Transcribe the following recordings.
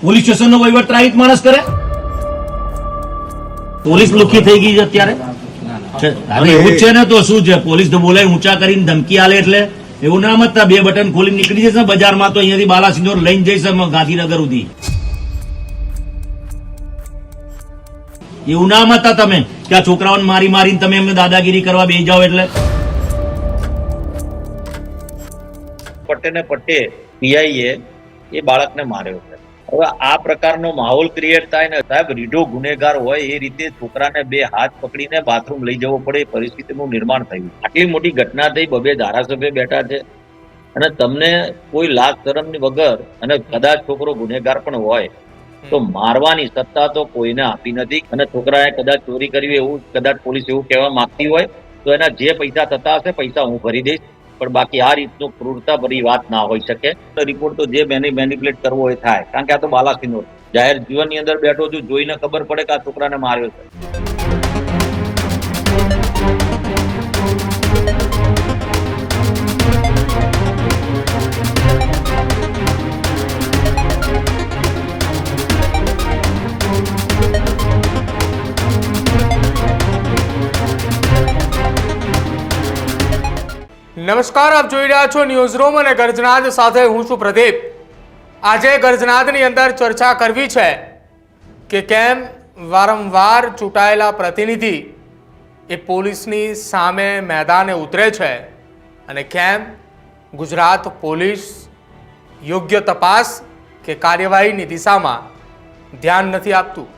Police station નો વહીવટ traffic માણસ કરે? પોલીસ લુખી થઈ ગઈ છે અત્યારે. હવે એવું જ છે ને, તો શું છે, પોલીસ તો બોલાય ઊંચા કરીને ધમકી આલે એટલે એવું ના મતતા બે બટન ખોલીને નીકળી જશે બજારમાં, તો અહીંયાથી બાલાસિનોર લઈને જઈશ ગાંધીનગર સુધી. એવું ના મતતા તમે કે આ છોકરાઓને મારી મારીને તમે એમને દાદાગીરી કરવા બેસી જાઓ. એટલે પટ્ટે ને પટ્ટે પીઆઈએ એ બાળકને માર્યો છે. હવે આ પ્રકારનો માહોલ ક્રિએટ થાય ને, સાહેબ રીઢો ગુનેગાર હોય એ રીતે છોકરાને બે હાથ પકડીને બાથરૂમ લઈ જવો પડે એ પરિસ્થિતિનું નિર્માણ થયું. આટલી મોટી ઘટના થઈ, બબે ધારાસભ્ય બેઠા છે અને તમને કોઈ લાજ શરમની વગર, અને કદાચ છોકરો ગુનેગાર પણ હોય તો મારવાની સત્તા તો કોઈને આપી નથી. અને છોકરાએ કદાચ ચોરી કરી એવું કદાચ પોલીસ એવું કહેવા માંગતી હોય તો એના જે પૈસા થતા હશે પૈસા હું ભરી દઈશ, પણ બાકી આ રીતનું ક્રૂરતા ભરી વાત ના હોઈ શકે. રિપોર્ટ તો જે મેનિપ્યુલેટ કરવો એ થાય, કારણ કે આ તો બાલાસિનોર જાહેર જીવનની અંદર બેઠો છું, જોઈને ખબર પડે કે આ છોકરાને માર્યો છે. નમસ્કાર, આપ જોઈ રહ્યા છો ન્યૂઝ રૂમ અને ગર્જનાદ સાથે હું છું પ્રદીપ. આજે ગર્જનાદની અંદર ચર્ચા કરવી છે કે કેમ વારંવાર ચૂંટાયેલા પ્રતિનિધિ એ પોલીસની સામે મેદાને ઉતરે છે અને કેમ ગુજરાત પોલીસ યોગ્ય તપાસ કે કાર્યવાહીની દિશામાં ધ્યાન નથી આપતું.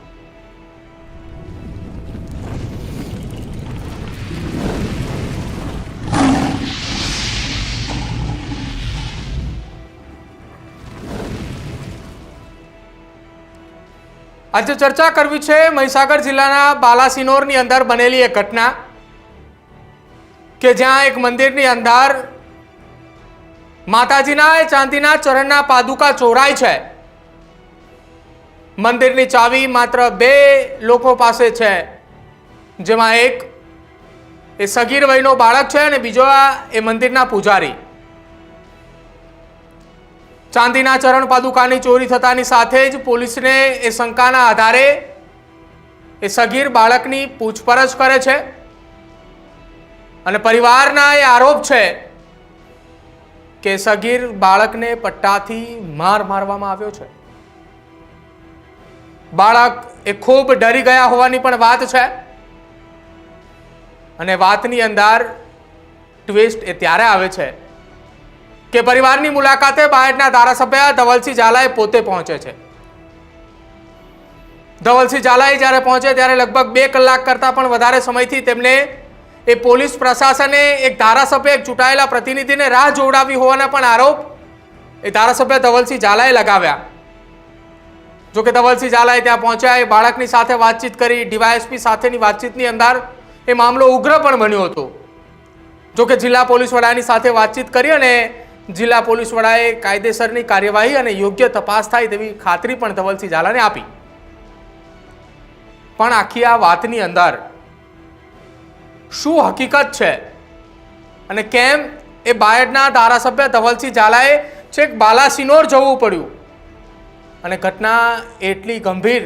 આજે ચર્ચા કરવી છે મહીસાગર જિલ્લાના બાલાસિનોરની અંદર બનેલી એક ઘટના કે જ્યાં એક મંદિરની અંદર માતાજીના ચાંદીના ચરણના પાદુકા ચોરાય છે. મંદિરની ચાવી માત્ર 2 લોકો પાસે છે, જેમાં એક એ સગીર વયનો બાળક છે અને બીજો એ મંદિરના પૂજારી. ચાંદીના ચરણ પાદુકાની ચોરી થતાની સાથે જ પોલીસને એ શંકાના આધારે એ સગીર બાળકની પૂછપરછ કરે છે અને પરિવારના એ આરોપ છે કે સગીર બાળકને પટ્ટાથી મારવામાં આવ્યો છે. બાળક એ ખૂબ ડરી ગયા હોવાની પણ વાત છે અને વાતની અંદર ટ્વિસ્ટ એ ત્યારે આવે છે કે પરિવારની મુલાકાતે બાયડના ધારાસભ્ય ધવલસિંહ ઝાલાએ પોતે પહોંચે છે. ધવલસિંહ ઝાલાએ જ્યારે પહોંચે ત્યારે લગભગ 2 કલાક કરતાં પણ વધારે સમયથી તેમને એ પોલીસ પ્રશાસને એક ધારાસભ્ય, એક ચૂંટાયેલા પ્રતિનિધિને રાહ જોવડાવી હોવાના પણ આરોપ એ ધારાસભ્ય ધવલસિંહ ઝાલાએ લગાવ્યા. જોકે ધવલસિંહ ઝાલાએ ત્યાં પહોંચ્યા, એ બાળકની સાથે વાતચીત કરી. ડીવાયએસપી સાથેની વાતચીતની અંદર એ મામલો ઉગ્ર પણ બન્યો હતો. જોકે જિલ્લા પોલીસ વડાની સાથે વાતચીત કરી અને જિલ્લા પોલીસ વડાએ કાયદેસરની કાર્યવાહી અને યોગ્ય તપાસ થાય તેવી ખાતરી પણ ધવલસિંહ ઝાલાને આપી. પણ આખી આ વાતની અંદર શું હકીકત છે અને કેમ એ બાયડના ધારાસભ્ય ધવલસિંહ ઝાલાએ છેક બાલાસિનોર જવું પડ્યું અને ઘટના એટલી ગંભીર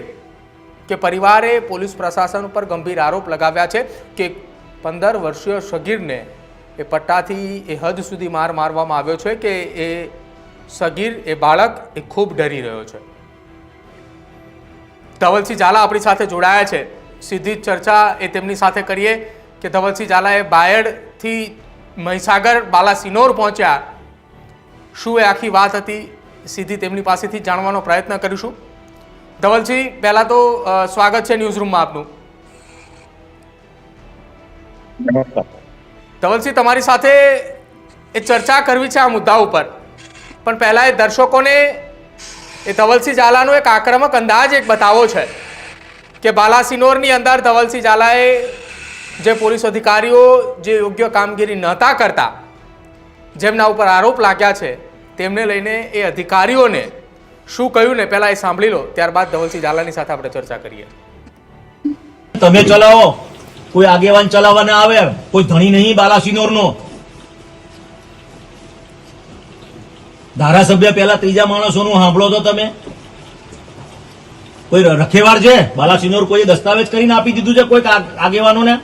કે પરિવારે પોલીસ પ્રશાસન ઉપર ગંભીર આરોપ લગાવ્યા છે કે 15 વર્ષીય સગીરને એ પટ્ટાથી એ હદ સુધી મારવામાં આવ્યો છે કે એ સગીર, એ બાળક એ ખૂબ ડરી રહ્યો છે. ધવલસિંહ ઝાલા આપણી સાથે જોડાયા છે, સીધી ચર્ચા એ તેમની સાથે કરીએ કે ધવલસિંહ ઝાલાએ બાયડથી મહીસાગર બાલાસિનોર પહોંચ્યા, શું એ આખી વાત હતી, સીધી તેમની પાસેથી જાણવાનો પ્રયત્ન કરીશું. ધવલસિંહ, પહેલા તો સ્વાગત છે ન્યૂઝ રૂમમાં આપનું. ધવલસિંહ, તમારી સાથે એ ચર્ચા કરવી છે આ મુદ્દા ઉપર, પણ પહેલા એ દર્શકોને એ ધવલસિંહ ઝાલાનો એક આક્રમક અંદાજ એક બતાવો છે કે બાલાસિનોરની અંદર ધવલસિંહ ઝાલાએ જે પોલીસ અધિકારીઓ જે યોગ્ય કામગીરી નહોતા કરતા, જેમના ઉપર આરોપ લાગ્યા છે, તેમને લઈને એ અધિકારીઓને શું કહ્યું ને પહેલા એ સાંભળી લો, ત્યારબાદ ધવલસિંહ ઝાલાની સાથે આપણે ચર્ચા કરીએ. તમે ચલાવો, કોઈ આગેવાન ચલાવવા ના આવે, કોઈ ધણી નહીં બાલાસિનોરનો. ધારાસભ્ય પહેલા ત્રીજા માણસોનું સાંભળો તો તમે. કોઈ રખેવાર છે બાલાસિનોર કોઈ દસ્તાવેજ કરીને આપી દીધું છે કોઈ આગેવાનોને?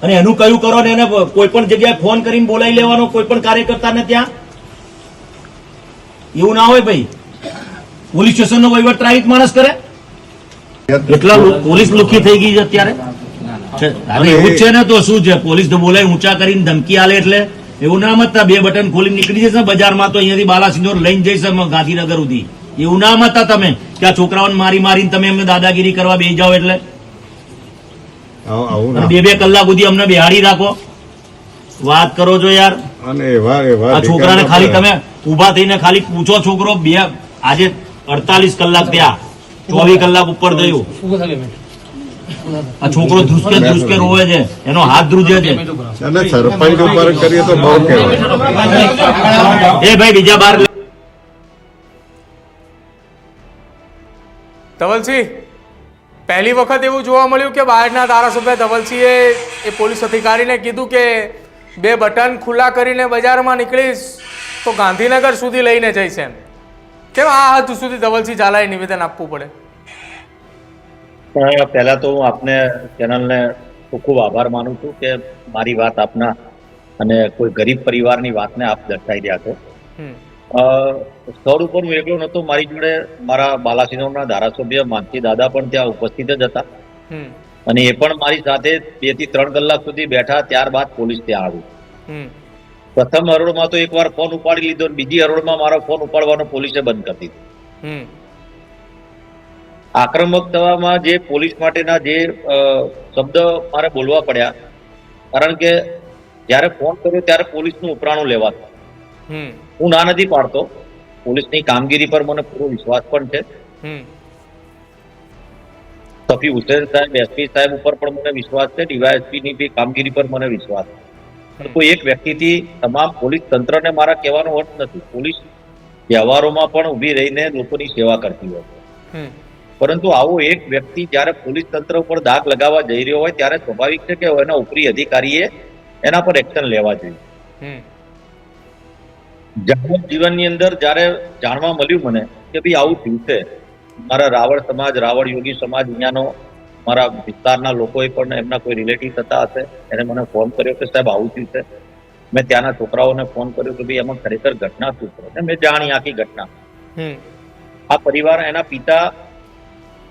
અને એનું કયું કરો ને એને કોઈ પણ જગ્યાએ ફોન કરીને બોલાવી લેવાનો કોઈ પણ કાર્યકર્તાને ત્યાં? એવું ના હોય ભાઈ. પોલીસ સ્ટેશનનો વહીવટ ટ્રાફિક માણસ કરે? એટલા પોલીસ લુખી થઈ ગઈ છે અત્યારે. અરે એવું જ છે ને, તો શું છે? પોલીસ તો બોલાય ઊંચા કરીને ધમકી આલે એટલે એવું ના મતતા 2 બટન ખોલીને નીકળી જશે બજારમાં, તો અહીંયાથી બાલાસિનોર લઈને જઈશ ગાંધીનગર સુધી. એવું ના મતતા તમે કે આ છોકરાઓને મારીને તમે એમને દાદાગીરી કરવા બેસી જાઓ એટલે 2 કલાક સુધી અમને બેહાડી રાખો. વાત કરો છો યાર. આ છોકરાને ખાલી તમે ઉભા થઈને ખાલી પૂછો, છોકરો આજે 48 કલાક થયા, 24 કલાક ઉપર થયું. આ છોકરો ધ્રુસકે રોવે છે, એનો હાથ ધ્રુજે છે. સરપંચ ઉપર કરીએ તો બહુ કહેવાય. એ ભાઈ બીજા બાર. ધવલસિંહ, પહેલી વખત એવું જોવા મળ્યું કે બહારના ધારાસભ્ય ધવલસિંહે એ પોલીસ અધિકારીને કીધું કે 2 બટન ખુલ્લા કરીને બજારમાં નીકળીશ તો ગાંધીનગર સુધી લઈને જઈશ એમ. કેમ આ હદ સુધી ધવલસિંહ ઝાલાએ નિવેદન આપવું પડે? પહેલા તો હું આપને ચેનલને ખૂબ આભાર માનું છું કે મારી વાત આપના અને કોઈ ગરીબ પરિવારની વાતને આપ દર્શાવી રહ્યા છો. સ્થળ ઉપર હું એકલો નહોતો, મારી જોડે મારા બાલાસિનોરના ધારાસભ્ય માનસી દાદા પણ ત્યાં ઉપસ્થિત જ હતા અને એ પણ મારી સાથે 2 થી 3 કલાક સુધી બેઠા. ત્યારબાદ પોલીસ ત્યાં આવી. પ્રથમ હરોળમાં તો એકવાર ફોન ઉપાડી લીધો, બીજી હરોળમાં મારો ફોન ઉપાડવાનો પોલીસે બંધ કરી દીધો. આક્રમક થવામાં જે પોલીસ માટેના જે શબ્દ મારે બોલવા પડ્યા, કારણ કે જ્યારે ફોન કર્યો ત્યારે પોલીસનું ઉપરાણું લેવાતું. હું ના નથી પાડતો, પોલીસની કામગીરી પર મને પૂરો વિશ્વાસ પણ છે. સફી હુસેન સાહેબ, એસપી સાહેબ ઉપર પણ મને વિશ્વાસ છે, ડીવાયએસપી ની બી કામગીરી પર મને વિશ્વાસ છે. કોઈ એક વ્યક્તિથી તમામ પોલીસ તંત્રને મારા કહેવાનો અર્થ નથી. પોલીસ વ્યવહારોમાં પણ ઊભી રહીને લોકોની સેવા કરતી હોય છે, પરંતુ આવો એક વ્યક્તિ જ્યારે પોલીસ તંત્ર ઉપર દાગ લગાવવા જઈ રહ્યો હોય ત્યારે સ્વાભાવિક છે કે એના ઉપરી અધિકારીએ એના પર એક્શન લેવા જોઈએ. જીવનની અંદર જ્યારે જાણવા મળ્યું મને કે ભાઈ આવું થયું છે, મારા રાવળ સમાજ, રાવળ યોગી સમાજ, અહીંયાનો મારા વિસ્તારના લોકોએ પણ એમના કોઈ રિલેટિવ થતા હશે, એને મને ફોન કર્યો કે સાહેબ આવું થયું છે. મેં ત્યાંના છોકરાઓને ફોન કર્યો કે ભાઈ એમાં ખરેખર ઘટના શું છે, અને મેં જાણી આખી ઘટના. આ પરિવાર, એના પિતા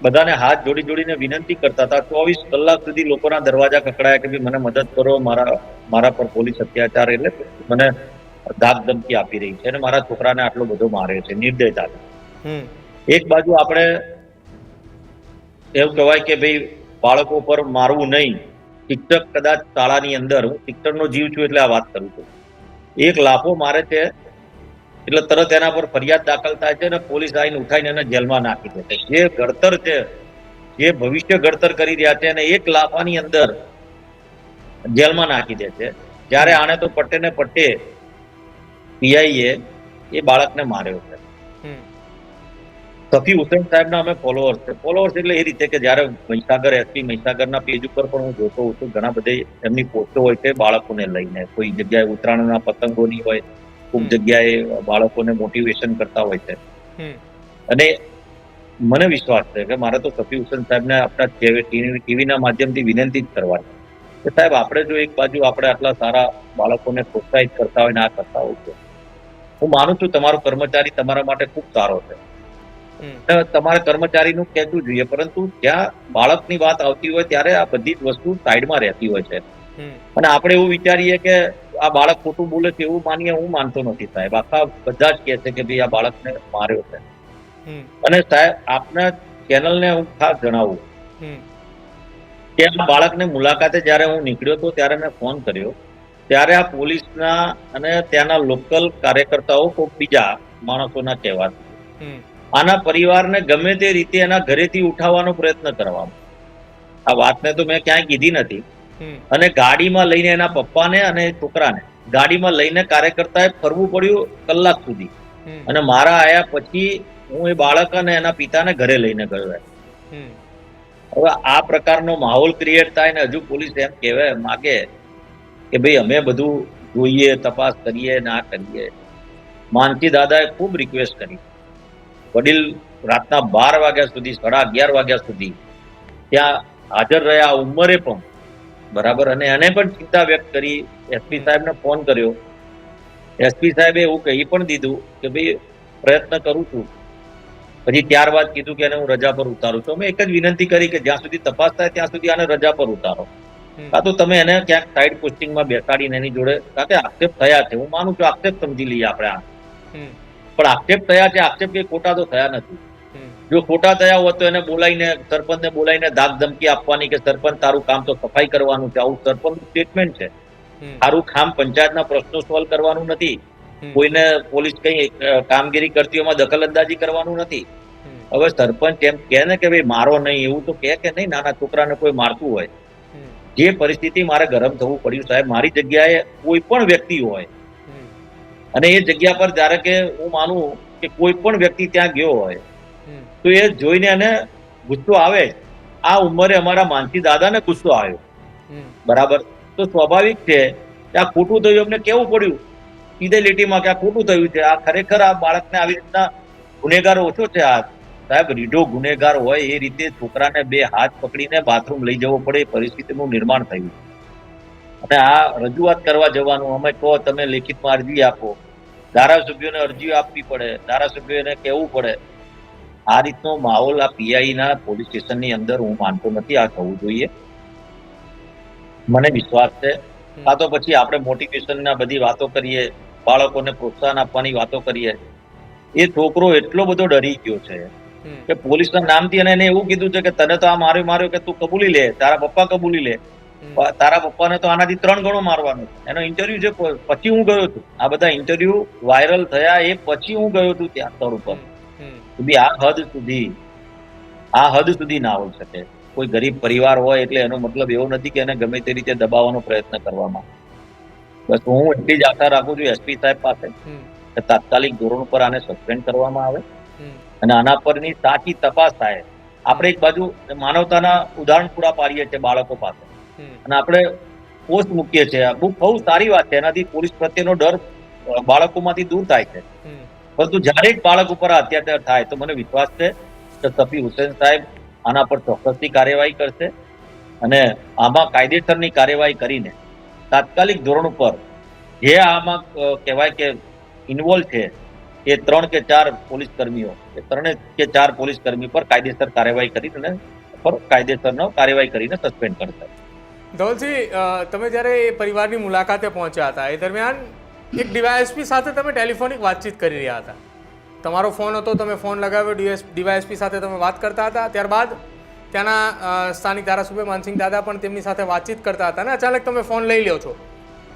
બધાને હાથ જોડીને વિનંતી કરતા હતા. 24 કલાક સુધી લોકોના દરવાજા ખખડાયા કે ભાઈ મને મદદ કરો, મારા પર પોલીસ અત્યાચાર, એટલે મને ધાક ધમકી આપી રહી છે અને મારા છોકરાને આટલો બધો માર્યો છે નિર્દયતાથી. એક બાજુ આપણે એવું કહેવાય કે ભાઈ બાળકો પર મારવું નહીં. શિક્ષક કદાચ શાળાની અંદર, હું શિક્ષકનો જીવ છું એટલે આ વાત કરું છું, એક લાફો મારે છે એટલે તરત એના પર ફરિયાદ દાખલ થાય છે અને પોલીસ આવીને ઉઠાઈને એને જેલમાં નાખી દે છે. જે ઘડતર છે, જે ભવિષ્ય ઘડતર કરી રહ્યા છે, અને એક લાફાની અંદર જેલમાં નાખી દે છે. જ્યારે આને તો પટ્ટે ને પટ્ટે પીઆઈએ એ બાળકને માર્યો છે. સફી હુસેન સાહેબના અમે ફોલોઅર્સ છે. ફોલોઅર્સ એટલે એ રીતે કે જ્યારે મહીસાગર, એસપી મહીસાગરના પેજ ઉપર પણ હું જોતો હોઉં છું, ઘણા બધા એમની પોસ્ટો હોય છે બાળકોને લઈને. કોઈ જગ્યાએ ઉત્તરાયણના પતંગોની હોય, ખૂબ જગ્યાએ બાળકોને મોટિવેશન કરતા હોય છે. અને મને વિશ્વાસ છે કે મારે તો સફી હુસેન સાહેબને આપણા ટીવીના માધ્યમથી વિનંતી જ કરવાની કે સાહેબ, આપણે જો એક બાજુ આપણે આટલા સારા બાળકોને પ્રોત્સાહિત કરતા હોય ને આ કરતા હોય છે, હું માનું છું તમારો કર્મચારી તમારા માટે ખૂબ સારો છે, તમારે કર્મચારીનું કહેવું જોઈએ, પરંતુ જ્યાં બાળકની વાત આવતી હોય ત્યારે આ બધી જ વસ્તુ સાઈડમાં રહેતી હોય છે. અને આપણે એવું વિચારીએ કે આ બાળક ખોટું બોલે છે એવું માનીએ. હું માનતો નથી સાહેબ. આખા બધા જ કહે છે કે ભાઈ આ બાળકને માર્યો છે. અને સાહેબ, આપના ચેનલને હું ખાસ જણાવું કે આ બાળકને મુલાકાતે જ્યારે હું નીકળ્યો હતો ત્યારે મેં ફોન કર્યો, ત્યારે આ પોલીસના અને ત્યાંના લોકલ કાર્યકર્તાઓ કોઈ બીજા માણસોના કહેવાથી આના પરિવારને ગમે તે રીતે એના ઘરેથી ઉઠાવવાનો પ્રયત્ન કરવામાં. આ વાતને તો મેં ક્યાંય કીધી નથી. અને ગાડીમાં લઈને એના પપ્પાને અને છોકરાને ગાડીમાં લઈને કાર્યકર્તાએ ફરવું પડ્યું કલાક સુધી. અને મારા આયા પછી હું એ બાળક અને એના પિતાને ઘરે લઈને ગયો. હવે આ પ્રકારનો માહોલ ક્રિએટ થાય ને હજુ પોલીસ એમ કહેવાય માગે કે ભાઈ અમે બધું જોઈએ, તપાસ કરીએ, ના કરીએ. માનસી દાદાએ ખૂબ રિક્વેસ્ટ કરી, વડીલ રાતના 12 વાગ્યા સુધી 11:30 વાગ્યા સુધી ત્યાં હાજર રહ્યા, આ ઉંમરે પણ, બરાબર. અને એને પણ ચિંતા વ્યક્ત કરી, એસપી સાહેબને ફોન કર્યો. એસપી સાહેબે એવું કહી પણ દીધું કે ભાઈ પ્રયત્ન કરું છું. પછી ત્યારબાદ કીધું કે એને હું રજા પર ઉતારું છું. અમે એક જ વિનંતી કરી કે જ્યાં સુધી તપાસ થાય ત્યાં સુધી આને રજા પર ઉતારો, કાં તો તમે એને ક્યાંક સાઈડ પોસ્ટિંગમાં બેસાડીને એની જોડે, કારણ કે આક્ષેપ થયા છે, હું માનું છું આક્ષેપ સમજી લઈએ આપણે આ, પણ આક્ષેપ થયા છે, આક્ષેપ કે ખોટા તો થયા નથી. જો ખોટા થયા હોત તો એને બોલાવીને, સરપંચને બોલાવીને ધાક ધમકી આપવાની કે સરપંચ તારું કામ તો સફાઈ કરવાનું છે, આવું સરપંચનું સ્ટેટમેન્ટ છે. તારું કામ પંચાયતના પ્રશ્નો સોલ્વ કરવાનું નથી, કોઈને પોલીસ કઈ કામગીરી કરતી એમાં દખલ અંદાજી કરવાનું નથી. હવે સરપંચ એમ કહે ને કે ભાઈ મારો નહીં, એવું તો કહે કે નહીં, નાના છોકરાને કોઈ મારતું હોય. જે પરિસ્થિતિ મારે ગરમ થવું પડ્યું સાહેબ, મારી જગ્યાએ કોઈ પણ વ્યક્તિ હોય અને એ જગ્યા પર જ્યારે કે હું માનું કે કોઈ પણ વ્યક્તિ ત્યાં ગયો હોય તો એ જોઈને એને ગુસ્સો આવે. આ ઉંમરે અમારા માનસી દાદાને ગુસ્સો આવ્યો, બરાબર. તો સ્વાભાવિક છે કે આ ખોટું થયું, અમને કેવું પડ્યું સીધે લીટીમાં કે આ ખોટું થયું છે, આ ખરેખર આ બાળકને આવી રીતના ગુનેગાર ઓછો છે. આ સાહેબ રીઢો ગુનેગાર હોય એ રીતે છોકરાને 2 હાથ પકડીને બાથરૂમ લઈ જવો પડે એ પરિસ્થિતિનું નિર્માણ થયું. અને આ રજૂઆત કરવા જવાનું, અમે કહો તમે લેખિતમાં અરજી આપો, ધારાસભ્યોને અરજીઓ આપવી પડે, ધારાસભ્યોને કહેવું પડે. આ રીતનો માહોલ આ પીઆઈના પોલીસ સ્ટેશનની અંદર હું માનતો નથી આ થવું જોઈએ. મને વિશ્વાસ છે. કાં તો પછી આપણે મોટિવેશનના બધી વાતો કરીએ, બાળકોને પ્રોત્સાહન આપવાની વાતો કરીએ. એ છોકરો એટલો બધો ડરી ગયો છે કે પોલીસના નામથી એને એવું કીધું છે કે તને તો આ માર્યો કે તું કબૂલી લે, તારા પપ્પા કબૂલી લે, તારા પપ્પાને તો આનાથી 3 ગણો મારવાનો. એનો ઇન્ટરવ્યુ છે, પછી હું ગયો છું, આ બધા ઇન્ટરવ્યુ વાયરલ થયા એ પછી હું ગયો છું ત્યાં સ્થળ ઉપર. આ હદ સુધી ના હોઈ શકે. કોઈ ગરીબ પરિવાર હોય એટલે એનો મતલબ એવો નથી કે એને ગમે તે રીતે દબાવવાનો પ્રયત્ન કરવામાં. બસ હું એટલી જ આશા રાખું છું એસપી સાહેબ પાસે કે તાત્કાલિક ધોરણ પર આને સસ્પેન્ડ કરવામાં આવે અને આના પરની સાચી તપાસ થાય. આપણે એક બાજુ માનવતાના ઉદાહરણ પૂરા પાડીએ છીએ બાળકો પાસે અને આપણે પોસ્ટ મૂકીએ છીએ, બહુ સારી વાત છે. એનાથી પોલીસ પ્રત્યેનો ડર બાળકોમાંથી દૂર થાય છે. પરંતુ જ્યારે એક બાળક ઉપર અત્યાચાર થાય તો મને વિશ્વાસ છે કે સફી હુસેન સાહેબ આના પર ચોક્કસથી કાર્યવાહી કરશે અને આમાં કાયદેસરની કાર્યવાહી કરીને તાત્કાલિક ધોરણ ઉપર જે આમાં કહેવાય કે ઇન્વોલ્વ છે એ 3 કે 4 પોલીસ કર્મીઓ, એ 3 કે 4 પોલીસ કર્મી પર કાયદેસર કાર્યવાહી કરીને કાર્યવાહી કરીને સસ્પેન્ડ કરશે. ધવલસિંહ, તમે જ્યારે એ પરિવારની મુલાકાતે પહોંચ્યા હતા એ દરમિયાન એક ડીવાયએસપી સાથે તમે ટેલિફોનિક વાતચીત કરી રહ્યા હતા. તમારો ફોન હતો, તમે ફોન લગાવ્યો, ડીવાયએસપી સાથે તમે વાત કરતા હતા. ત્યારબાદ ત્યાંના સ્થાનિક ધારાસભ્ય માનસિંહ દાદા પણ તેમની સાથે વાતચીત કરતા હતા અને અચાનક તમે ફોન લઈ લ્યો છો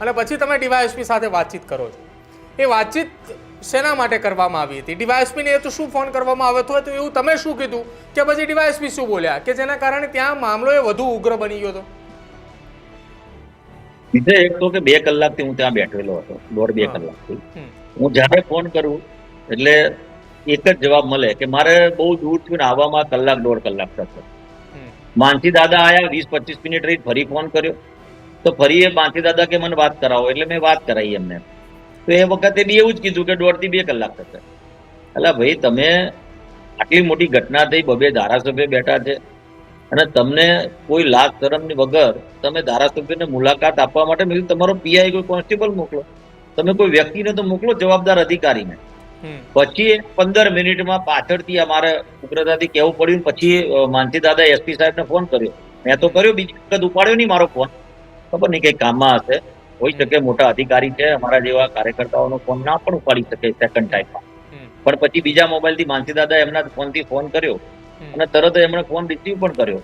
અને પછી તમે ડીવાયએસપી સાથે વાતચીત કરો છો. એ વાતચીત શેના માટે કરવામાં આવી હતી? ડીવાયએસપીને એ તો શું ફોન કરવામાં આવ્યો હતો તો એવું તમે શું કીધું કે પછી ડીવાયએસપી શું બોલ્યા કે જેના કારણે ત્યાં મામલો એ વધુ ઉગ્ર બની ગયો હતો? બીજે એક તો કે 2 કલાકથી હું ત્યાં બેઠેલો હતો, 1.5-2 કલાકથી. હું જ્યારે ફોન કરું એટલે એક જ જવાબ મળે કે મારે બહુ દૂર થયું ને આવવામાં 1-1.5 કલાક થશે. માનસી દાદા આયા, 20-25 મિનિટ રહી, ફરી ફોન કર્યો તો ફરી એ માનસી દાદા કે મને વાત કરાવો, એટલે મેં વાત કરાવી એમને. તો એ વખતે બી એવું જ કીધું કે 1.5 થી 2 કલાક થશે. એટલે ભાઈ તમે આટલી મોટી ઘટના થઈ, 2 ધારાસભ્ય બેઠા છે અને તમને કોઈ લાજ શરમની વગર તમે ધારાસભ્યને મુલાકાત આપવા માટે મેં તમારો પીઆઈ કોઈ કોન્સ્ટેબલ મોકલો, તમે કોઈ વ્યક્તિને તો મોકલો, જવાબદાર અધિકારીને. પછી 15 મિનિટમાં પાછળથી અમારે ઉગ્રતાથી કહેવું પડ્યું. પછી માનસી દાદા એસપી સાહેબને ફોન કર્યો, મેં તો કર્યો, બીજી વખત ઉપાડ્યો નહીં મારો ફોન. ખબર નહીં કઈ કામમાં હશે, હોઈ શકે મોટા અધિકારી છે, અમારા જેવા કાર્યકર્તાઓનો ફોન ના પણ ઉપાડી શકે સેકન્ડ ટાઈમમાં. પણ પછી બીજા મોબાઈલથી માનસી દાદા એમના ફોનથી ફોન કર્યો અને તરત એમણે ફોન રિસીવ પણ કર્યો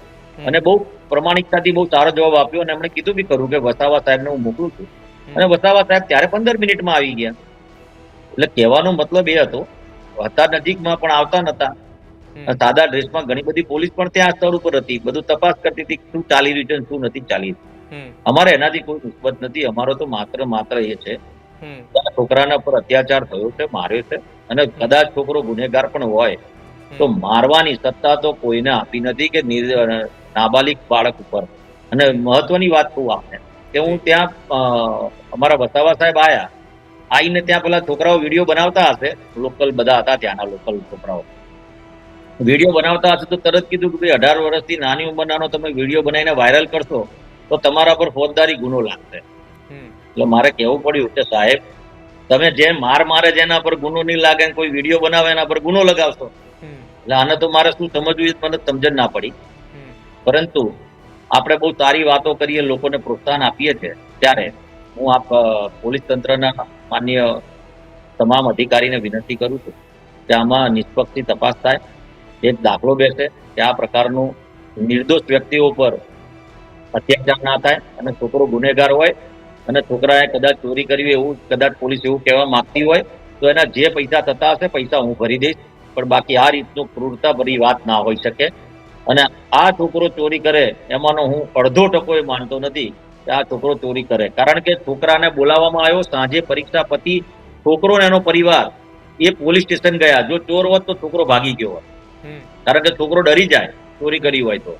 અને બહુ પ્રમાણિકતાથી બહુ સારો જવાબ આપ્યો અને એમણે કીધું બી ખરું કે વસાવા સાહેબને હું મોકલું છું. અને વસાવા સાહેબ ત્યારે 15 મિનિટમાં આવી ગયા. એટલે કહેવાનો મતલબ એ હતો, હતા નજીકમાં પણ આવતા નતા. સાદા ડ્રેસમાં ઘણી બધી પોલીસ પણ ત્યાં સ્થળ ઉપર હતી, બધું તપાસ કરતી હતી શું ચાલી રહ્યું છે શું નથી ચાલી રહ્યું. અમારે એનાથી કોઈ નિસ્બત નથી. અમારો તો માત્ર એ છે છોકરાના પર અત્યાચાર થયો છે, માર્યો છે અને કદાચ છોકરો ગુનેગાર પણ હોય તો મારવાની સત્તા તો કોઈને આપી નથી કે નાબાલિગ બાળક ઉપર. અને મહત્વની વાત કહું આપને કે હું ત્યાં અમારા વસાવા સાહેબ આવીને ત્યાં પેલા છોકરાઓ વિડીયો બનાવતા હશે, લોકલ બધા હતા ત્યાંના લોકલ છોકરાઓ. વિડીયો બનાવતા હશે તો તરત કીધું કે ભાઈ 18 વર્ષથી નાની ઉંમરનાનો તમે વિડીયો બનાવીને વાયરલ કરશો તો તમારા પર ફોજદારી ગુનો લાગશે. એટલે મારે કહેવું પડ્યું કે સાહેબ તમે જે મારે જેના પર ગુનો નહીં લાગે કોઈ વિડીયો બનાવે એના પર ગુનો લગાવશો. એટલે આને તો મારે શું સમજવું એ મને સમજણ ના પડી. પરંતુ આપણે બહુ સારી વાતો કરીએ, લોકોને પ્રોત્સાહન આપીએ છીએ, ત્યારે હું પોલીસ તંત્રના માન્ય તમામ અધિકારીને વિનંતી કરું છું કે આમાં નિષ્પક્ષની તપાસ થાય, એક દાખલો બેસે કે આ પ્રકારનું નિર્દોષ વ્યક્તિઓ પર અત્યાચાર ના થાય. અને છોકરો ગુનેગાર હોય અને છોકરાએ કદાચ ચોરી કરી હોય એવું કદાચ પોલીસ એવું કહેવા માંગતી હોય તો એના જે પૈસા થતા હશે પૈસા હું ભરી દઈશ, પણ બાકી આ રીતનું ક્રૂરતા ભરી વાત ના હોઈ શકે. અને આ છોકરો ચોરી કરે એમાંનો હું અડધો ટકો એ માનતો નથી કે આ છોકરો ચોરી કરે, કારણ કે છોકરાને બોલાવવામાં આવ્યો, સાંજે પરીક્ષા પતી, છોકરો ને એનો પરિવાર એ પોલીસ સ્ટેશન ગયા. જો ચોર હોત તો છોકરો ભાગી ગયો હોત, કારણ કે છોકરો ડરી જાય ચોરી કરી હોય તો.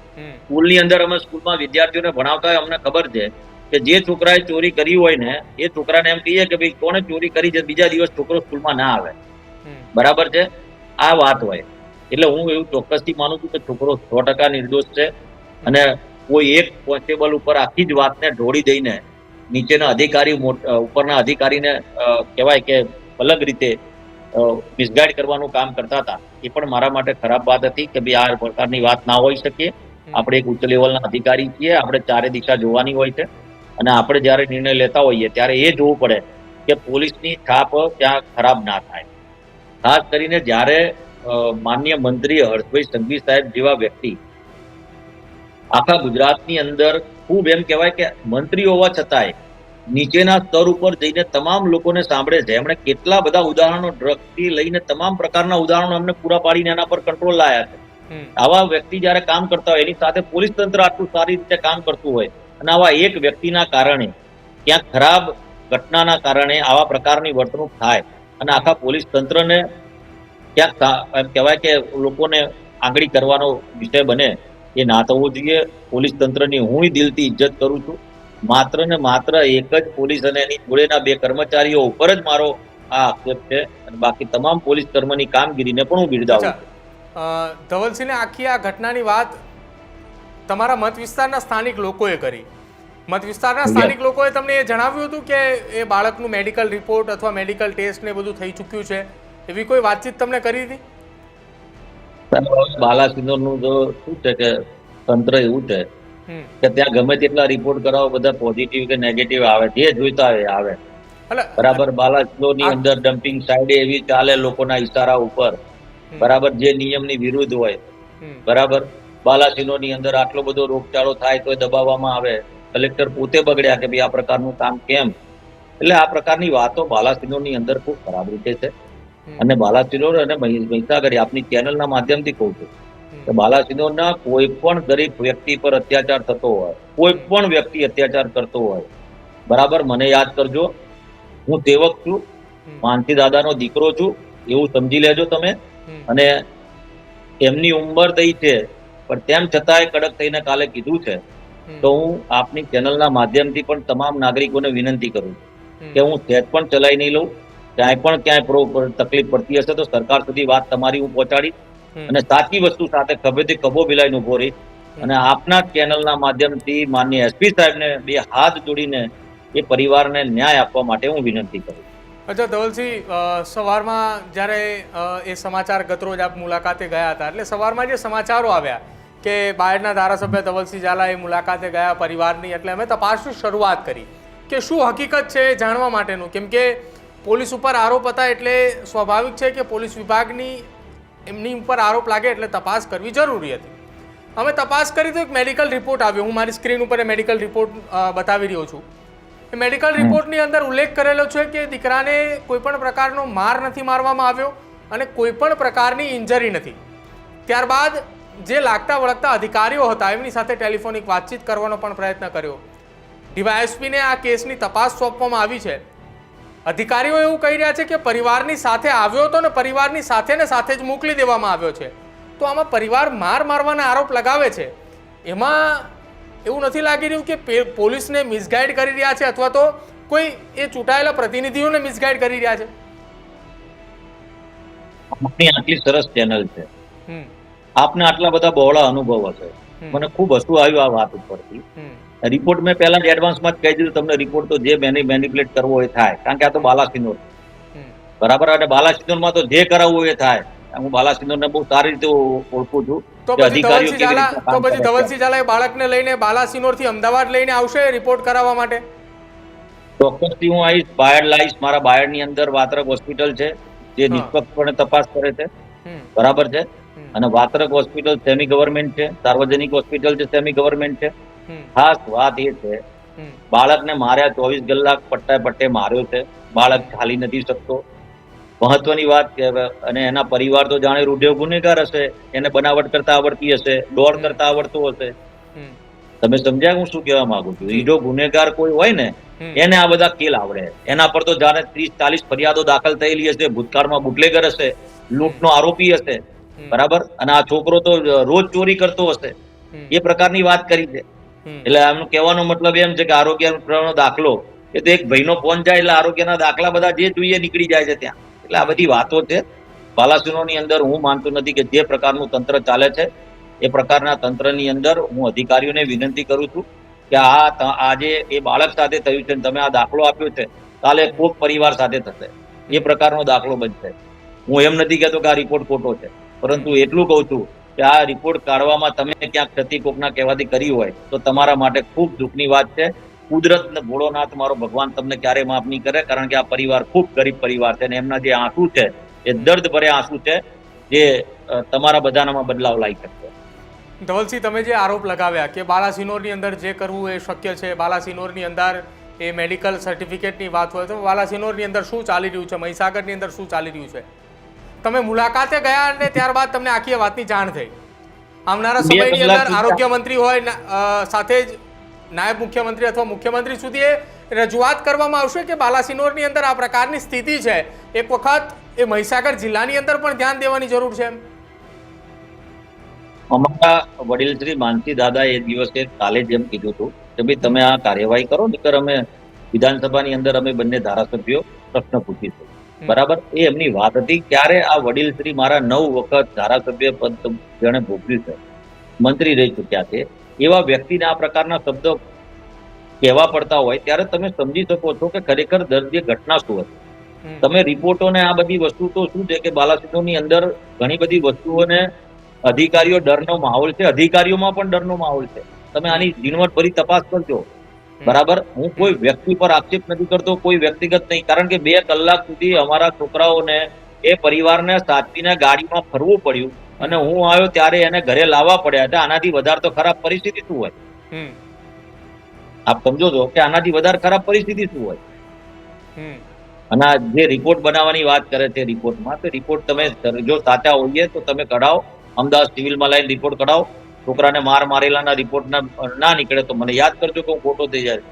સ્કૂલની અંદર અમે સ્કૂલમાં વિદ્યાર્થીઓને ભણાવતા હોય, અમને ખબર છે કે જે છોકરાએ ચોરી કરી હોય ને એ છોકરાને એમ કહીએ કે ભાઈ કોણે ચોરી કરી છે, બીજા દિવસ છોકરો સ્કૂલમાં ના આવે. બરાબર છે, આ વાત હોય. એટલે હું એવું ચોક્કસથી માનું છું કે છોકરો 100% નિર્દોષ છે. અને કોઈ એક કોન્સ્ટેબલ ઉપર આખી જ વાતને ઢોળી દઈને નીચેના અધિકારી ઉપરના અધિકારીને કહેવાય કે અલગ રીતે મિસગાઈડ કરવાનું કામ કરતા હતા, એ પણ મારા માટે ખરાબ વાત હતી કે ભાઈ આ પ્રકારની વાત ના હોઈ શકે. આપણે એક ઉચ્ચ લેવલના અધિકારી છીએ, આપણે ચારે દિશા જોવાની હોય છે. અને આપણે જ્યારે નિર્ણય લેતા હોઈએ ત્યારે એ જોવું પડે કે પોલીસની છાપ ત્યાં ખરાબ ના થાય. ખાસ કરીને જ્યારે માનનીય મંત્રી હર્ષભાઈ સંઘવી સાહેબ જેવા વ્યક્તિ આખા ગુજરાતની અંદર ખૂબ એમ કહેવાય કે મંત્રી હોવા છતાંય નીચેના સ્તર ઉપર જઈને તમામ લોકોને સાંભળે છે. એમણે કેટલા બધા ઉદાહરણો ડ્રગથી લઈને તમામ પ્રકારના ઉદાહરણો એમને પૂરા પાડીને એના પર કંટ્રોલ લાયા છે. આવા વ્યક્તિ જ્યારે કામ કરતા હોય, એની સાથે પોલીસ તંત્ર આટલું સારી રીતે કામ કરતું હોય અને આવા એક વ્યક્તિના કારણે ક્યાંક ખરાબ ઘટનાના કારણે આવા પ્રકારની વર્તણૂક થાય અને આખા પોલીસ તંત્રને ક્યાંક એમ કહેવાય કે લોકોને આંગળી કરવાનો વિષય બને, એ ના થવું જોઈએ. પોલીસ તંત્રની હું દિલથી ઇજ્જત કરું છું. માત્ર ને માત્ર એક જ પોલીસ અને એની જોડેના 2 કર્મચારીઓ ઉપર જ મારો આ આક્ષેપ છે, અને બાકી તમામ પોલીસ કર્મની કામગીરીને પણ હું બિરદાવું છું. ધવલસિંહને આખી આ ઘટનાની વાત તમારા મત વિસ્તારના સ્થાનિક લોકોએ કરી. મત વિસ્તારના સ્થાનિક લોકોએ તમને એ જણાવ્યું હતું કે એ બાળકનું મેડિકલ રિપોર્ટ અથવા મેડિકલ ટેસ્ટ ને બધું થઈ ચૂક્યું છે, એવી કોઈ વાતચીત તમને કરી હતી? બાલાસિનોરનું જો શું છે કે તંત્ર એવું છે કે ત્યાં ગમે તેટલા રિપોર્ટ કરાવો, બધા પોઝિટિવ કે નેગેટિવ આવે, જે જોઈતા આવે. બરાબર, બાલાસિનોરની અંદર ડમ્પિંગ સાઈડે એવી ચાલે લોકોના ઈશારા ઉપર, બરાબર, જે નિયમની વિરુદ્ધ હોય. બરાબર, બાલાસિનોરની અંદર આટલો બધો રોગચાળો થાય તો દબાવવામાં આવે. કલેક્ટર પોતે બગડ્યા કે ભાઈ આ પ્રકારનું કામ કેમ. એટલે આ પ્રકારની વાતો બાલાસિનોરની અંદર ખૂબ ખરાબ રીતે છે. અને બાલાસિનોર અને મહીસાગર આપની ચેનલના માધ્યમથી કહું છું કે બાલાસિનોરના કોઈ પણ ગરીબ વ્યક્તિ પર અત્યાચાર થતો હોય, કોઈ પણ વ્યક્તિ અત્યાચાર કરતો હોય, બરાબર, મને યાદ કરજો. હું સેવક છું, માનસી દાદાનો દીકરો છું, એવું સમજી લેજો તમે. અને એમની ઉંમર થઈ છે પણ તેમ છતાંય કડક થઈને કાલે કીધું છે. તો હું આપની ચેનલના માધ્યમથી પણ તમામ નાગરિકોને વિનંતી કરું કે હું સેટ પણ ચલાવી નહીં લઉં. ક્યાંય તકલીફ પડતી હશે તો સરકાર સુધી વાત તમારી હું પહોંચાડીશ અને સાચી વસ્તુ સાથે ખભેથી ખભો મિલાઈને ઉભો રહીશ. અને આપના ચેનલના માધ્યમથી માનનીય એસપી સાહેબને 2 હાથ જોડીને એ પરિવારને ન્યાય આપવા માટે હું વિનંતી કરું. અચ્છા ધવલસિંહ, સવારમાં જ્યારે એ સમાચાર ગતરોજ આપ મુલાકાતે ગયા હતા, એટલે સવારમાં જે સમાચારો આવ્યા કે બાયડના ધારાસભ્ય ધવલસિંહ ઝાલા એ મુલાકાતે ગયા પરિવારની, એટલે અમે તપાસની શરૂઆત કરી કે શું હકીકત છે એ જાણવા માટેનું. કેમ કે પોલીસ ઉપર આરોપ હતા એટલે સ્વાભાવિક છે કે પોલીસ વિભાગની એમની ઉપર આરોપ લાગે એટલે તપાસ કરવી જરૂરી હતી. અમે તપાસ કરી તો એક મેડિકલ રિપોર્ટ આવ્યો. હું મારી સ્ક્રીન ઉપર એ મેડિકલ રિપોર્ટ બતાવી રહ્યો છું. એ મેડિકલ રિપોર્ટની અંદર ઉલ્લેખ કરેલો છે કે દીકરાને કોઈ પણ પ્રકારનો માર નથી મારવામાં આવ્યો અને કોઈ પણ પ્રકારની ઇન્જરી નથી. ત્યારબાદ જે લાગતા વળગતા અધિકારીઓ હતા એમની સાથે ટેલિફોનિક વાતચીત કરવાનો પણ પ્રયત્ન કર્યો. ડીવાયએસપીને આ કેસની તપાસ સોંપવામાં આવી છે. અધિકારીઓ એવું કહી રહ્યા છે કે પરિવારની સાથે આવ્યો હતો ને પરિવારની સાથે ને સાથે જ મોકલી દેવામાં આવ્યો છે. તો આમાં પરિવાર મારવાના આરોપ લગાવે છે, એમાં એવું નથી લાગી રહ્યું કે પોલીસને મિસગાઈડ કરી રહ્યા છે અથવા તો કોઈ એ ચૂંટાયેલા પ્રતિનિધિઓને મિસગાઈડ કરી રહ્યા છે? આટલી સરસ ચેનલ છે આપને આટલા બધા બહોળા અનુભવ હશે. મને ખૂબ હસવું આવ્યું આ વાત ઉપરથી. રિપોર્ટ મેં પહેલા જ એડવાન્સમાં જ કહી દીધું તમને, રિપોર્ટ તો જે મેનિપ્યુલેટ કરવો એ થાય, કારણ કે આ તો બાલાસિનોર બરાબર. અને બાલાસિનોરમાં તો જે કરાવવું એ થાય. હું બાલાસિનોરને બહુ સારી રીતે ઓળખું છું. તો કે પછી અધિકારીઓ ધવલસિંહ કેવી ઝાલા રીતના કામ કરે છે. ધવલસિંહ ઝાલા એ બાળકને લઈને બાલાસિનોર થી અમદાવાદ લઈને આવશે રિપોર્ટ કરાવવા માટે? ચોક્કસથી હું આવીશ, બાયડ લાવીશ. મારા બાયડની અંદર વાત્રક હોસ્પિટલ છે જે નિષ્પક્ષપણે તપાસ કરે છે, બરાબર છે. અને વાત્રક હોસ્પિટલ સેમી ગવર્મેન્ટ છે, સાર્વજનિક હોસ્પિટલ છે, સેમી ગવર્મેન્ટ છે. ખાસ વાત એ છે, બાળકને માર્યા 24 કલાક પટ્ટે માર્યો છે. બાળક ચાલી નથી શકતો. મહત્વની વાત કે અને એના પરિવાર તો જાણે રૂઢિયો ગુનેગાર હશે, એને બનાવટ કરતા આવડતી હશે, દોડ કરતા આવડતું હશે. તમે સમજ્યા હું શું કહેવા માંગુ છું? રીઢો ગુનેગાર કોઈ હોય ને એને આ બધા ખેલ આવડે. એના પર તો જાણે 30-40 ફરિયાદો દાખલ થયેલી હશે, ભૂતકાળમાં બુટલેગર હશે, લૂંટનો આરોપી હશે, બરાબર. અને આ છોકરો તો રોજ ચોરી કરતો હશે. એ પ્રકારની વાત કરી છે. એટલે આમનો કહેવાનો મતલબ એમ છે કે આરોગ્યનો દાખલો એ તો એક ભાઈનો ફોન જાય એટલે આરોગ્યના દાખલા બધા જે જોઈએ નીકળી જાય છે ત્યાં. એટલે આ બધી વાતો છે. બાલાસિનોરની અંદર હું માનતો નથી કે જે પ્રકારનું તંત્ર ચાલે છે એ પ્રકારના તંત્રની અંદર હું અધિકારીઓને વિનંતી કરું છું કે આજે એ બાળક સાથે થયું છે, તમે આ દાખલો આપ્યો છે, કાલે કોક પરિવાર સાથે થશે, એ પ્રકારનો દાખલો બનશે. હું એમ નથી કહેતો કે આ રિપોર્ટ ખોટો છે, પરંતુ એટલું કહું છું કે આ રિપોર્ટ કાઢવામાં તમે ક્યાંક ક્ષતિ કોકના કહેવાથી કરી હોય તો તમારા માટે ખૂબ દુઃખની વાત છે. કુદરત ને ભોળોનાથ મારો ભગવાન તમને ક્યારે માફ નહીં કરે, કારણ કે આ પરિવાર ખૂબ ગરીબ પરિવાર છે અને એમના જે આંસુ છે એ દર્દ ભરે આંસુ છે, જે તમારા બધાનામાં બદલાવ લાવી શકશે. ધવલસિંહ, તમે જે આરોપ લગાવ્યા કે બાલાસિનોરની અંદર જે કરવું એ શક્ય છે, બાલાસિનોરની અંદર એ મેડિકલ સર્ટિફિકેટની વાત હોય તો બાલાસિનોરની અંદર શું ચાલી રહ્યું છે, મહીસાગરની અંદર શું ચાલી રહ્યું છે? તમે મુલાકાતે ગયા અને ત્યારબાદ તમને આખી વાતની જાણ થઈ. આવનારા સમયની અંદર આરોગ્ય મંત્રી હોય સાથે જ નાયબ મુખ્યમંત્રી અથવા મુખ્યમંત્રી સુધી એ રજૂઆત કરવામાં આવશે કે બાલાસિનોરની અંદર આ પ્રકારની સ્થિતિ છે, એક વખત એ મહીસાગર જિલ્લાની અંદર પણ ધ્યાન દેવાની જરૂર છે. અમારા વડીલ શ્રી માનસી દાદા એ દિવસે કાલે જેમ કીધું હતું કે ભાઈ તમે આ કાર્યવાહી કરો, નહીંતર અમે વિધાનસભાની અંદર અમે બંને ધારાસભ્યો પ્રશ્ન પૂછીશું, બરાબર. એ એમની વાત હતી. ક્યારે આ વડીલ શ્રી મારા 9 વખત ધારાસભ્ય પદ જેણે ભોગવ્યું છે, મંત્રી રહી ચૂક્યા છે, એવા વ્યક્તિને આ પ્રકારના શબ્દો કહેવા પડતા હોય ત્યારે તમે સમજી શકો છો કે ખરેખર દર્દીય ઘટના શું હતી. તમે રિપોર્ટોને આ બધી વસ્તુ તો શું છે કે બાલાસિનોરની અંદર ઘણી બધી વસ્તુઓને અધિકારીઓ ડરનો માહોલ છે, અધિકારીઓમાં પણ ડરનો માહોલ છે. તમે આની ઝીણવટભરી તપાસ કરજો, બરાબર. હું કોઈ વ્યક્તિ પર આક્ષેપ નથી કરતો, કોઈ વ્યક્તિગત નહીં, કારણ કે 2 કલાક સુધી અમારા છોકરાઓને એ પરિવારને સાચવીને ગાડીમાં ફરવું પડ્યું અને હું આવ્યો ત્યારે એને ઘરે લાવવા પડ્યા હતા. આનાથી વધારે તો ખરાબ પરિસ્થિતિ શું હોય? આપ સમજો છો કે આનાથી વધારે ખરાબ પરિસ્થિતિ શું હોય? અને જે રિપોર્ટ બનાવવાની વાત કરે છે, રિપોર્ટમાં તો રિપોર્ટ તમે જો સાચા હોઈએ તો તમે કઢાવો, અમદાવાદ સિવિલમાં લઈને રિપોર્ટ કઢાવો. છોકરાને મારેલાના રિપોર્ટ ના નીકળે તો મને યાદ કરજો કે હું ખોટો થઈ જાય.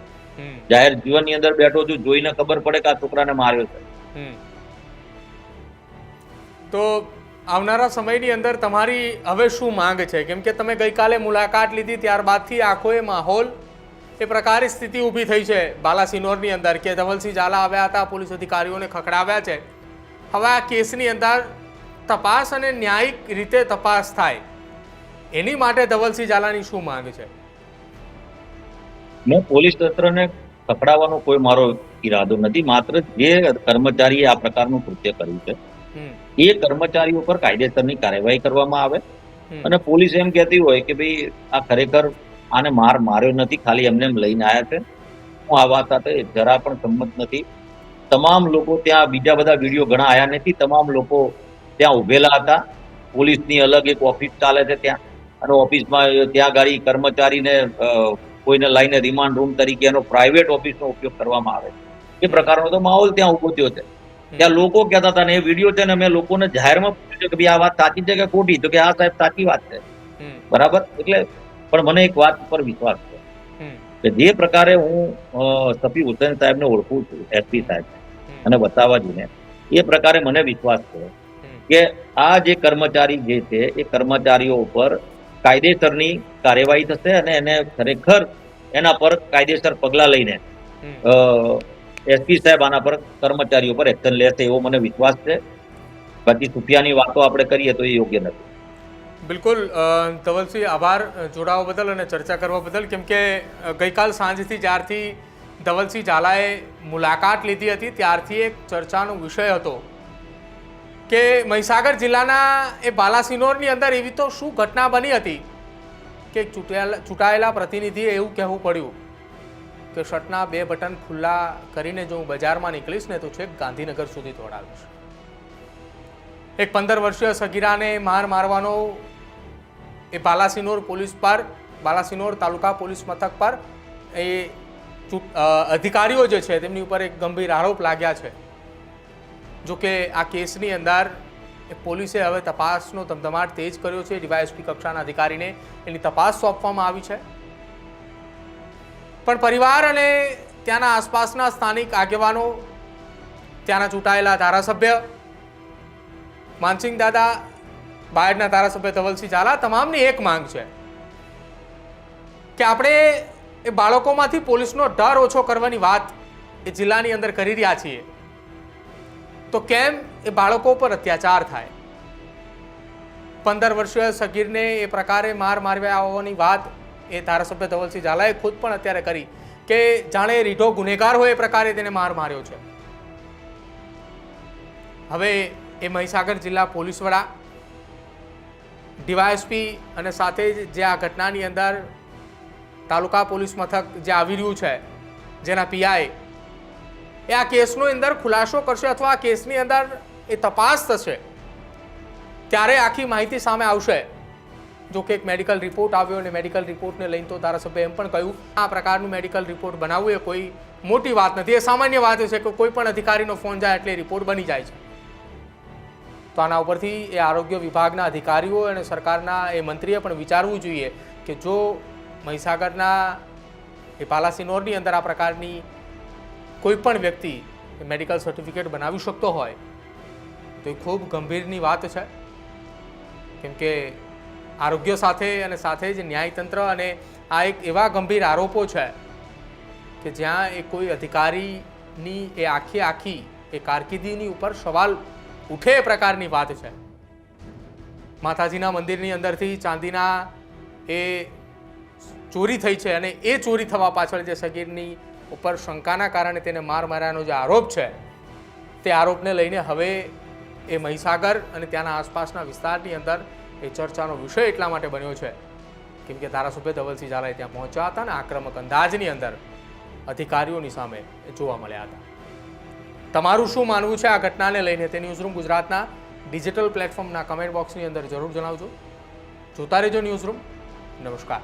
જાહેર જીવનની અંદર બેઠો છું, જોઈને ખબર પડે કે આ છોકરાને માર્યો છે. તો આવનારા સમયની અંદર તમારી હવે શું માંગ છે? કેમ કે તમે ગઈકાલે મુલાકાત લીધી ત્યારબાદથી આખો એ માહોલ એ પ્રકારે સ્થિતિ ઊભી થઈ છે બાલાસિનોરની અંદર કે ધવલસિંહ ઝાલા આવ્યા હતા, પોલીસ અધિકારીઓને ખખડાવ્યા છે. હવે આ કેસની અંદર તપાસ અને ન્યાયિક રીતે તપાસ થાય, એની માટે ધવલસિંહ ઝાલાની શું માંગ છે? મેં પોલીસ તંત્રને ખખડાવવાનો કોઈ મારો ઈરાદો નથી. માત્ર જે કર્મચારીએ આ પ્રકારનું કૃત્ય કર્યું છે એ કર્મચારીઓ પર કાયદેસરની કાર્યવાહી કરવામાં આવે. અને પોલીસ એમ કહેતી હોય કે ભાઈ આ ખરેખર આને માર્યો નથી, ખાલી એમને એમ લઈને આવ્યા છે, હું આ વાત સાથે જરા પણ સંમત નથી. તમામ લોકો ત્યાં, બીજા બધા વિડીયો ઘણા આવ્યા નથી, તમામ લોકો ત્યાં ઉભેલા હતા. પોલીસની અલગ એક ઓફિસ ચાલે છે ત્યાં, અને ઓફિસમાં ત્યાં ગાડી કર્મચારીને કોઈને લઈને રિમાન્ડ રૂમ તરીકે એનો પ્રાઇવેટ ઓફિસનો ઉપયોગ કરવામાં આવે છે. એ પ્રકારનો તો માહોલ ત્યાં ઉભો થયો છે. ત્યાં લોકો કહેતા હતા ને એ વિડીયો છે ને મેં લોકોને જાહેરમાં પૂછ્યું કે ભાઈ આ વાત સાચી છે કે ખોટી? તો કે હા સાહેબ સાચી વાત છે, બરાબર. એટલે પણ મને એક વાત પર વિશ્વાસ છે કે જે પ્રકારે હું સફી હુસૈન સાહેબને ઓળખું છું, એસપી સાહેબ અને વસાવાજીને, એ પ્રકારે મને વિશ્વાસ છે કે આ જે કર્મચારી જે છે એ કર્મચારીઓ ઉપર કાયદેસરની કાર્યવાહી થશે અને એને ખરેખર એના પર કાયદેસર પગલાં લઈને એસપી સાહેબ આના પર કર્મચારીઓ પર એક્શન લેશે એવો મને વિશ્વાસ છે. બાકી સુફિયાની વાતો આપણે કરીએ તો એ યોગ્ય નથી. બિલકુલ ધવલસિંહ, આભાર જોડાવા બદલ અને ચર્ચા કરવા બદલ. કેમ કે ગઈકાલ સાંજથી જ્યારથી ધવલસિંહ ઝાલાએ મુલાકાત લીધી હતી ત્યારથી એક ચર્ચાનો વિષય હતો કે મહીસાગર જિલ્લાના એ બાલાસિનોરની અંદર એવી તો શું ઘટના બની હતી કે ચૂંટાયેલા પ્રતિનિધિએ એવું કહેવું પડ્યું કે શર્ટના 2 બટન ખુલ્લા કરીને જો હું બજારમાં નીકળીશ ને તો છેક ગાંધીનગર સુધી દોડાવીશ. એક 15 વર્ષીય સગીરાને મારવાનો એ બાલાસિનોર પોલીસ પર, બાલાસિનોર તાલુકા પોલીસ મથક પર એ અધિકારીઓ જે છે તેમની ઉપર એક ગંભીર આરોપ લાગ્યા છે. જો કે આ કેસની અંદર એ પોલીસે હવે તપાસનો ધમધમાટ તેજ કર્યો છે. ડીવાયએસપી કક્ષાના અધિકારીને એની તપાસ સોંપવામાં આવી છે. પણ પરિવાર અને ત્યાંના આસપાસના સ્થાનિક આગેવાનો, ત્યાંના ચૂંટાયેલા ધારાસભ્ય માનસિંહ દાદા, બાયડના ધારાસભ્ય ધવલસિંહ ઝાલા, તમામની એક માંગ છે કે આપણે એ બાળકોમાંથી પોલીસનો ડર ઓછો કરવાની વાત એ જિલ્લાની અંદર કરી રહ્યા છીએ, તો કેમ એ બાળકો પર અત્યાચાર થાય? 15 વર્ષીય સગીરને એ પ્રકારે મારવ્યા હોવાની વાત એ ધારાસભ્ય ધવલસિંહ ઝાલાએ ખુદ પણ અત્યારે કરી કે જાણે રીઢો ગુનેગાર હોય એ પ્રકારે તેને માર્યો છે. હવે એ મહીસાગર જિલ્લા પોલીસ વડા, ડીવાયએસપી અને સાથે જે આ ઘટનાની અંદર તાલુકા પોલીસ મથક જે આવી રહ્યું છે, જેના પીઆઈ, એ આ કેસનો અંદર ખુલાસો કરશે અથવા આ કેસની અંદર એ તપાસ થશે ત્યારે આખી માહિતી સામે આવશે. જો કે એક મેડિકલ રિપોર્ટ આવ્યો અને મેડિકલ રિપોર્ટને લઈને તો ધારાસભ્ય એમ પણ કહ્યું આ પ્રકારનું મેડિકલ રિપોર્ટ બનાવવું એ કોઈ મોટી વાત નથી. એ સામાન્ય વાત છે કે કોઈ પણ અધિકારીનો ફોન જાય એટલે રિપોર્ટ બની જાય છે. તો આના ઉપરથી એ આરોગ્ય વિભાગના અધિકારીઓ અને સરકારના એ મંત્રીએ પણ વિચારવું જોઈએ કે જો મહીસાગરના એ બાલાસિનોરની અંદર આ પ્રકારની કોઈ પણ વ્યક્તિ મેડિકલ સર્ટિફિકેટ બનાવી શકતો હોય તો એ ખૂબ ગંભીરની વાત છે. કેમ કે આરોગ્ય સાથે અને સાથે જ ન્યાયતંત્ર અને આ એક એવા ગંભીર આરોપો છે કે જ્યાં એ કોઈ અધિકારીની એ આખી એ કારકિર્દીની ઉપર સવાલ ઉઠે એ પ્રકારની વાત છે. માતાજીના મંદિરની અંદરથી ચાંદીના એ ચોરી થઈ છે અને એ ચોરી થવા પાછળ જે સગીરની ઉપર શંકાના કારણે તેને માર્યાનો જે આરોપ છે તે આરોપને લઈને હવે એ મહીસાગર અને ત્યાંના આસપાસના વિસ્તારની અંદર એ ચર્ચાનો વિષય એટલા માટે બન્યો છે કેમ કે ધારાસભ્ય ધવલસિંહ ઝાલા ત્યાં પહોંચ્યા હતા અને આક્રમક અંદાજની અંદર અધિકારીઓની સામે જોવા મળ્યા હતા. તમારું શું માનવું છે આ ઘટનાને લઈને તે ન્યૂઝરૂમ ગુજરાતના ડિજિટલ પ્લેટફોર્મના કમેન્ટ બોક્સની અંદર જરૂર જણાવજો. જોતા રહેજો ન્યૂઝરૂમ. નમસ્કાર.